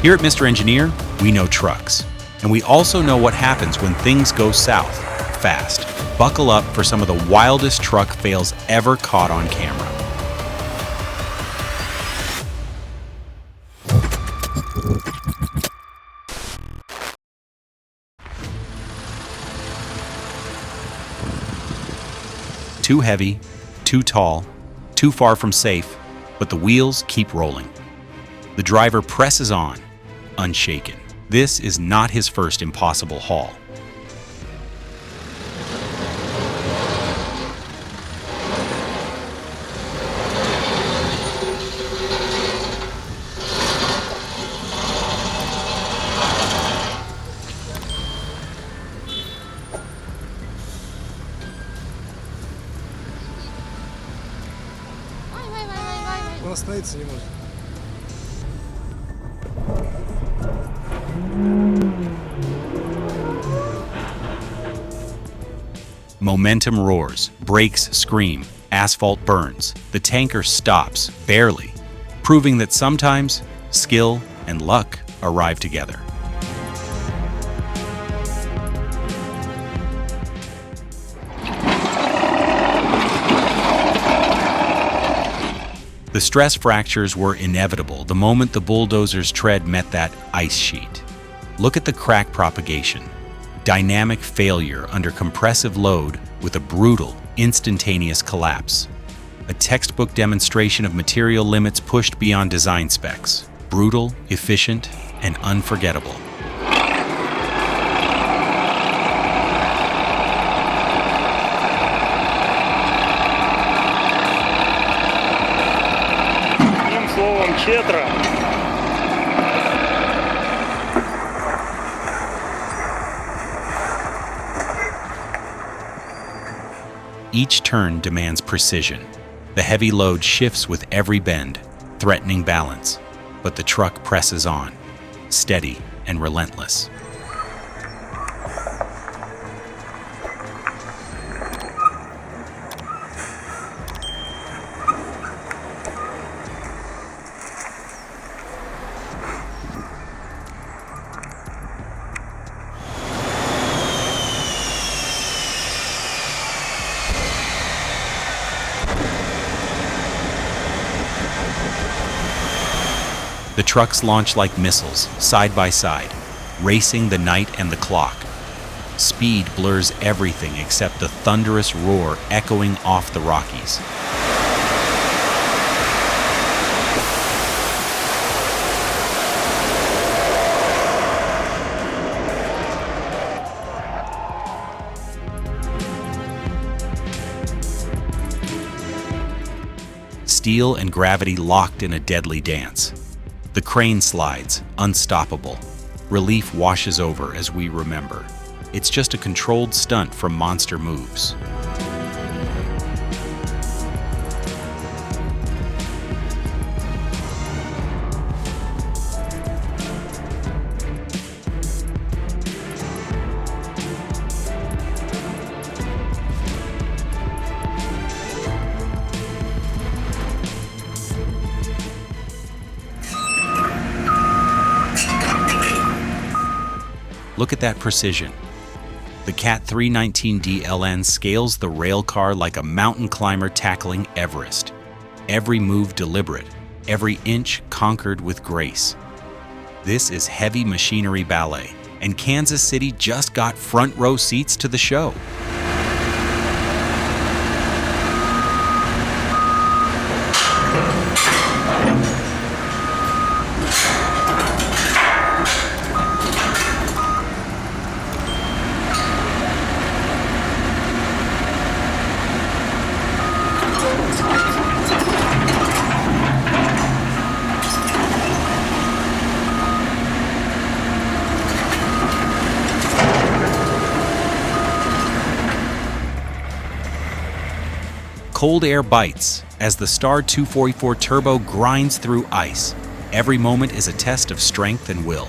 Here at Mr. Engineer, we know trucks. And we also know what happens when things go south, fast. Buckle up for some of the wildest truck fails ever caught on camera. Too heavy, too tall, too far from safe, but the wheels keep rolling. The driver presses on, unshaken. This is not his first impossible haul. Он остановиться не может. Momentum roars, brakes scream, asphalt burns. The tanker stops, barely, proving that sometimes skill and luck arrive together. The stress fractures were inevitable the moment the bulldozer's tread met that ice sheet. Look at the crack propagation. Dynamic failure under compressive load with a brutal, instantaneous collapse. A textbook demonstration of material limits pushed beyond design specs. Brutal, efficient, and unforgettable. Одним словом, четра. Each turn demands precision. The heavy load shifts with every bend, threatening balance, but the truck presses on, steady and relentless. The trucks launch like missiles, side by side, racing the night and the clock. Speed blurs everything except the thunderous roar echoing off the Rockies. Steel and gravity locked in a deadly dance. The crane slides, unstoppable. Relief washes over as we remember. It's just a controlled stunt from monster moves. Look at that precision. The Cat 319D LN scales the rail car like a mountain climber tackling Everest. Every move deliberate, every inch conquered with grace. This is heavy machinery ballet, and Kansas City just got front row seats to the show. Cold air bites as the Star 244 Turbo grinds through ice. Every moment is a test of strength and will.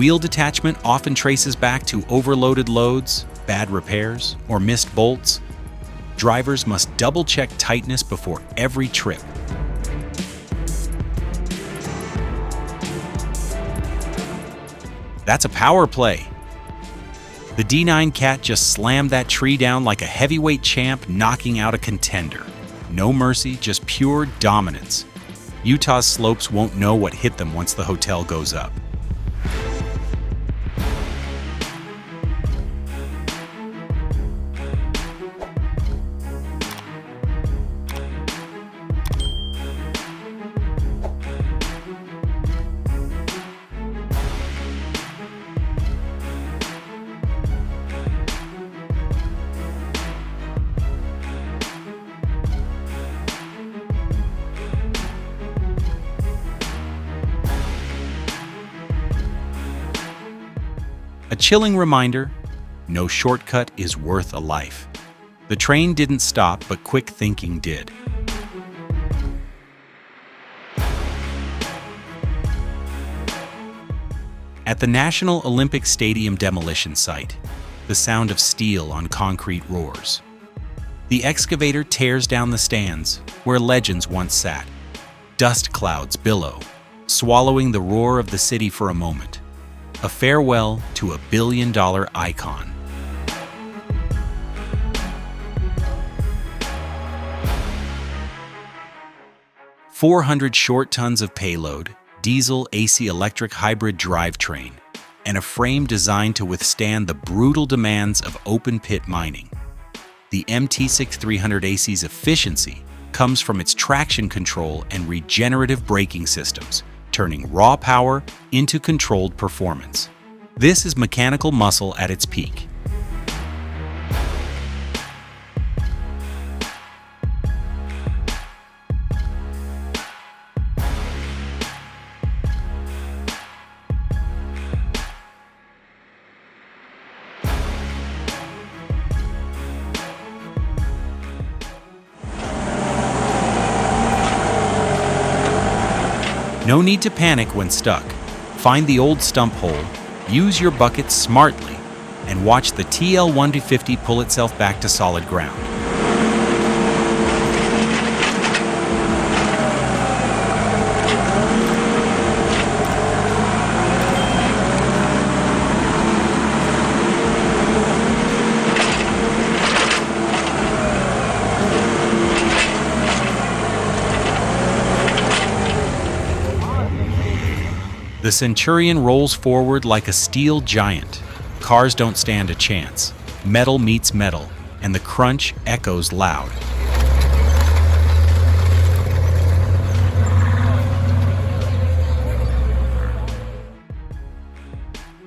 Wheel detachment often traces back to overloaded loads, bad repairs, or missed bolts. Drivers must double-check tightness before every trip. That's a power play. The D9 Cat just slammed that tree down like a heavyweight champ knocking out a contender. No mercy, just pure dominance. Utah's slopes won't know what hit them once the hotel goes up. A chilling reminder, no shortcut is worth a life. The train didn't stop, but quick thinking did. At the National Olympic Stadium demolition site, the sound of steel on concrete roars. The excavator tears down the stands where legends once sat. Dust clouds billow, swallowing the roar of the city for a moment. A farewell to a billion-dollar icon. "400 short tons of payload, diesel AC electric hybrid drivetrain, and a frame designed to withstand the brutal demands of open-pit mining. The MT-6300 AC's efficiency comes from its traction control and regenerative braking systems, turning raw power into controlled performance. This is mechanical muscle at its peak. No need to panic when stuck. Find the old stump hole, use your bucket smartly, and watch the TL-1250 pull itself back to solid ground. The Centurion rolls forward like a steel giant. Cars don't stand a chance. Metal meets metal, and the crunch echoes loud.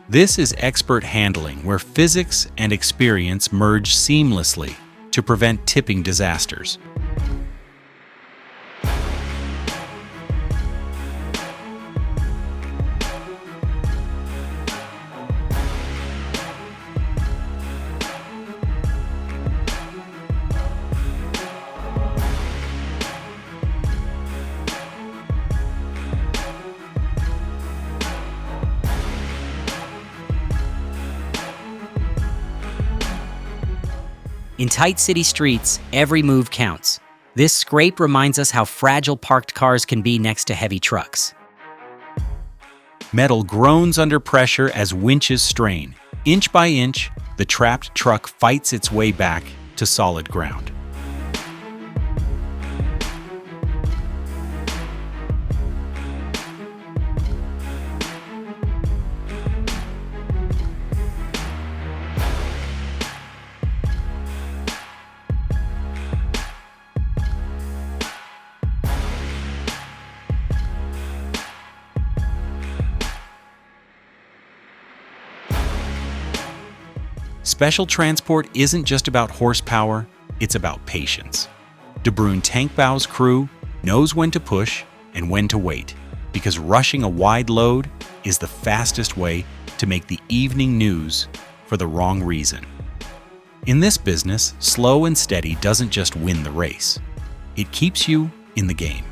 This is expert handling, where physics and experience merge seamlessly to prevent tipping disasters. In tight city streets, every move counts. This scrape reminds us how fragile parked cars can be next to heavy trucks. Metal groans under pressure as winches strain. Inch by inch, the trapped truck fights its way back to solid ground. Special transport isn't just about horsepower, it's about patience. De Bruyn Tank Bow's crew knows when to push and when to wait, because rushing a wide load is the fastest way to make the evening news for the wrong reason. In this business, slow and steady doesn't just win the race, it keeps you in the game.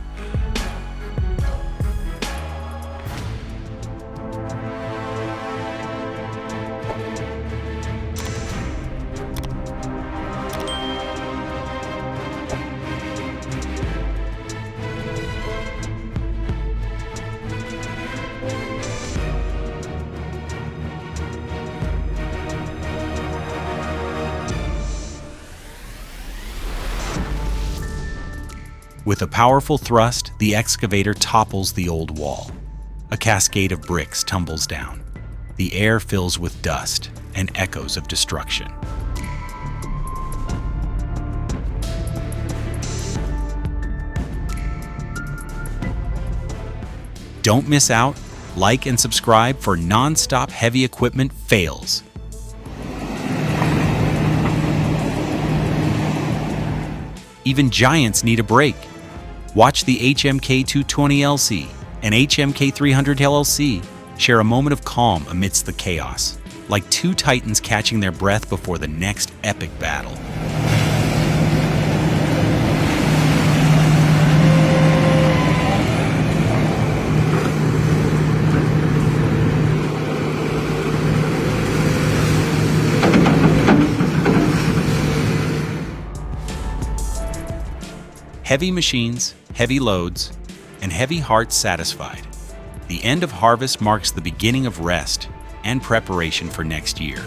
With a powerful thrust, the excavator topples the old wall. A cascade of bricks tumbles down. The air fills with dust and echoes of destruction. Don't miss out. Like and subscribe for non-stop heavy equipment fails. Even giants need a break. Watch the HMK 220LC and HMK 300 LLC share a moment of calm amidst the chaos, like two titans catching their breath before the next epic battle. Heavy machines, heavy loads, and heavy hearts satisfied. The end of harvest marks the beginning of rest and preparation for next year.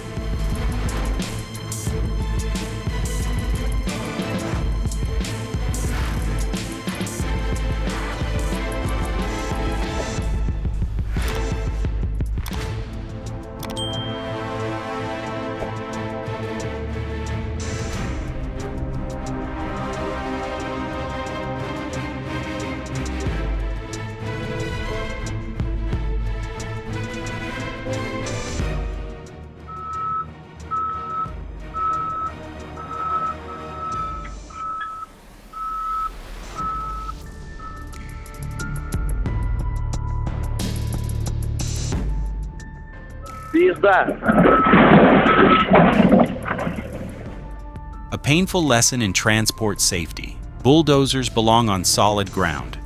A painful lesson in transport safety. Bulldozers belong on solid ground,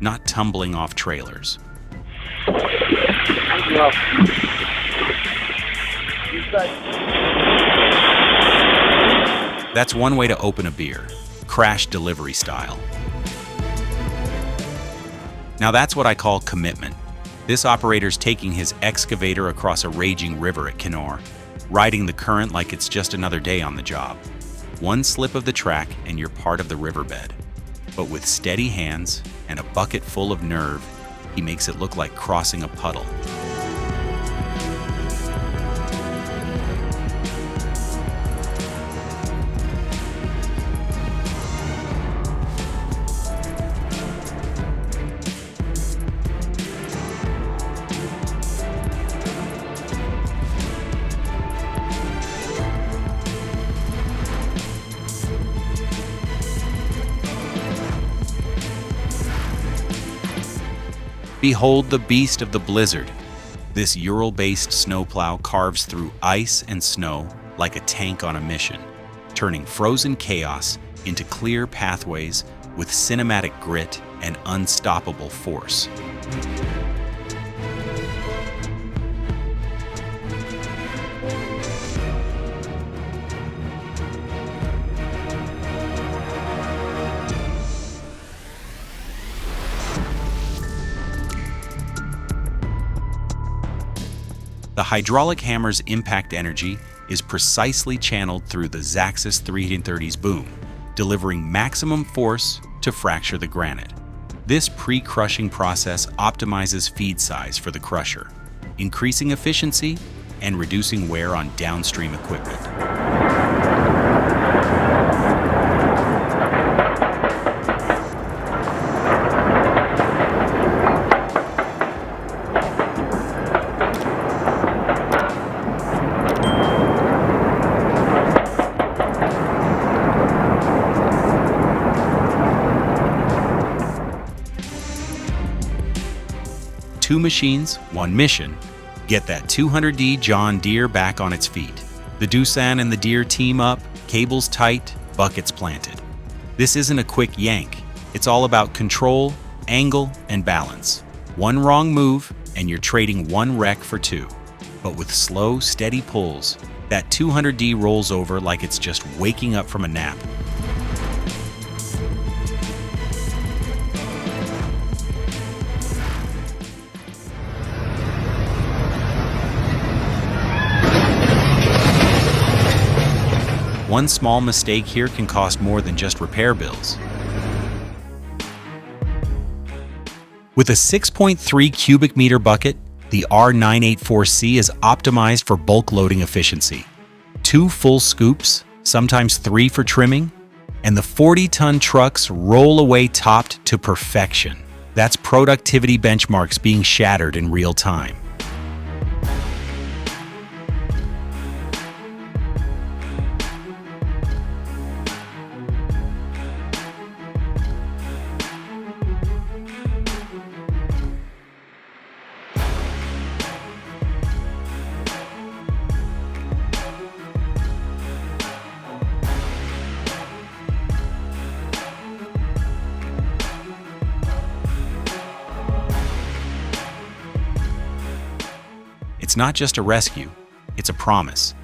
not tumbling off trailers. That's one way to open a beer, crash delivery style. Now that's what I call commitment. This operator's taking his excavator across a raging river at Kenor, riding the current like it's just another day on the job. One slip of the track and you're part of the riverbed. But with steady hands and a bucket full of nerve, he makes it look like crossing a puddle. Behold the beast of the blizzard. This Ural-based snowplow carves through ice and snow like a tank on a mission, turning frozen chaos into clear pathways with cinematic grit and unstoppable force. The hydraulic hammer's impact energy is precisely channeled through the Zaxxas 330's boom, delivering maximum force to fracture the granite. This pre-crushing process optimizes feed size for the crusher, increasing efficiency and reducing wear on downstream equipment. Two machines, one mission. Get that 200D John Deere back on its feet. The Doosan and the Deere team up, cables tight, buckets planted. This isn't a quick yank. It's all about control, angle, and balance. One wrong move, and you're trading one wreck for two. But with slow, steady pulls, that 200D rolls over like it's just waking up from a nap. One small mistake here can cost more than just repair bills. With a 6.3 cubic meter bucket, the R984C is optimized for bulk loading efficiency. 2 full scoops, sometimes 3 for trimming, and the 40-ton trucks roll away topped to perfection. That's productivity benchmarks being shattered in real time. It's not just a rescue, it's a promise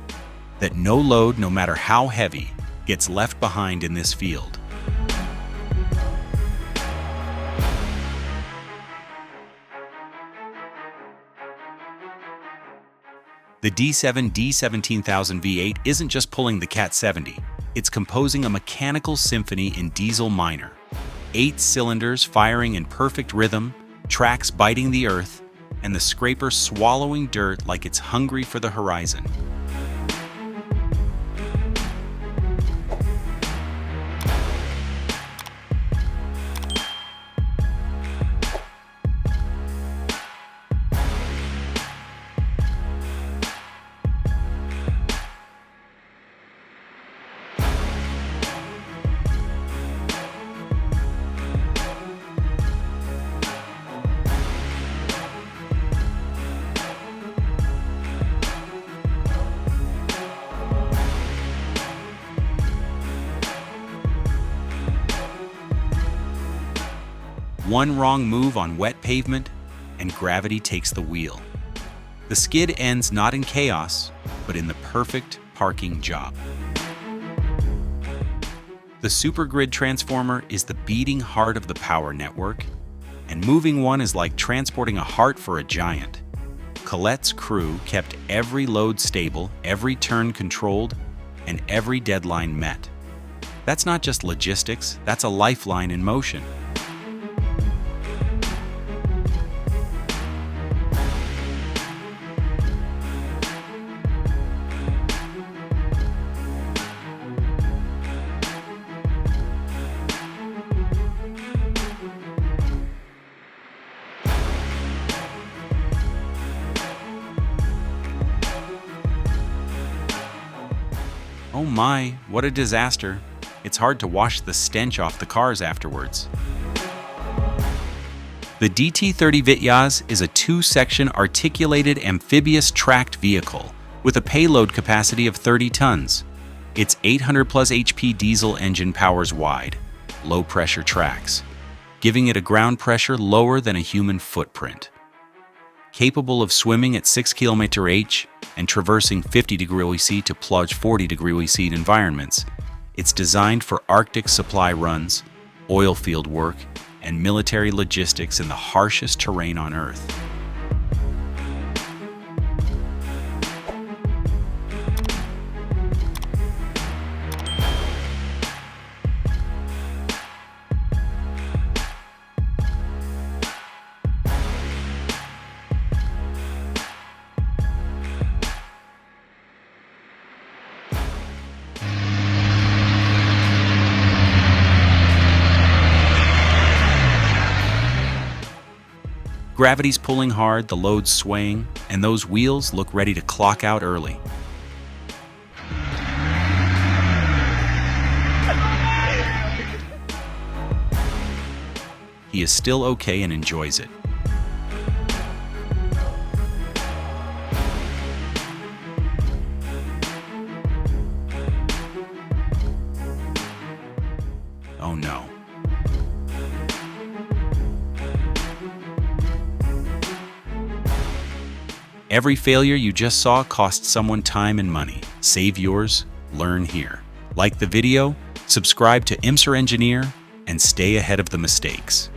that no load, no matter how heavy, gets left behind in this field. The D7 D17000 V8 isn't just pulling the Cat 70, it's composing a mechanical symphony in diesel minor. 8 cylinders firing in perfect rhythm, tracks biting the earth, and the scraper swallowing dirt like it's hungry for the horizon. One wrong move on wet pavement, and gravity takes the wheel. The skid ends not in chaos, but in the perfect parking job. The supergrid transformer is the beating heart of the power network, and moving one is like transporting a heart for a giant. Colette's crew kept every load stable, every turn controlled, and every deadline met. That's not just logistics, that's a lifeline in motion. Oh my, what a disaster. It's hard to wash the stench off the cars afterwards. The DT30 Vityaz is a 2-section articulated amphibious tracked vehicle with a payload capacity of 30 tons. Its 800 plus HP diesel engine powers wide, low-pressure tracks, giving it a ground pressure lower than a human footprint. Capable of swimming at 6 km/h and traversing 50°C to plunge 40°C environments, it's designed for Arctic supply runs, oil field work, and military logistics in the harshest terrain on Earth. Gravity's pulling hard, the load's swaying, and those wheels look ready to clock out early. He is still okay and enjoys it. Oh no. Every failure you just saw cost someone time and money. Save yours, learn here. Like the video, subscribe to IMSR Engineer, and stay ahead of the mistakes.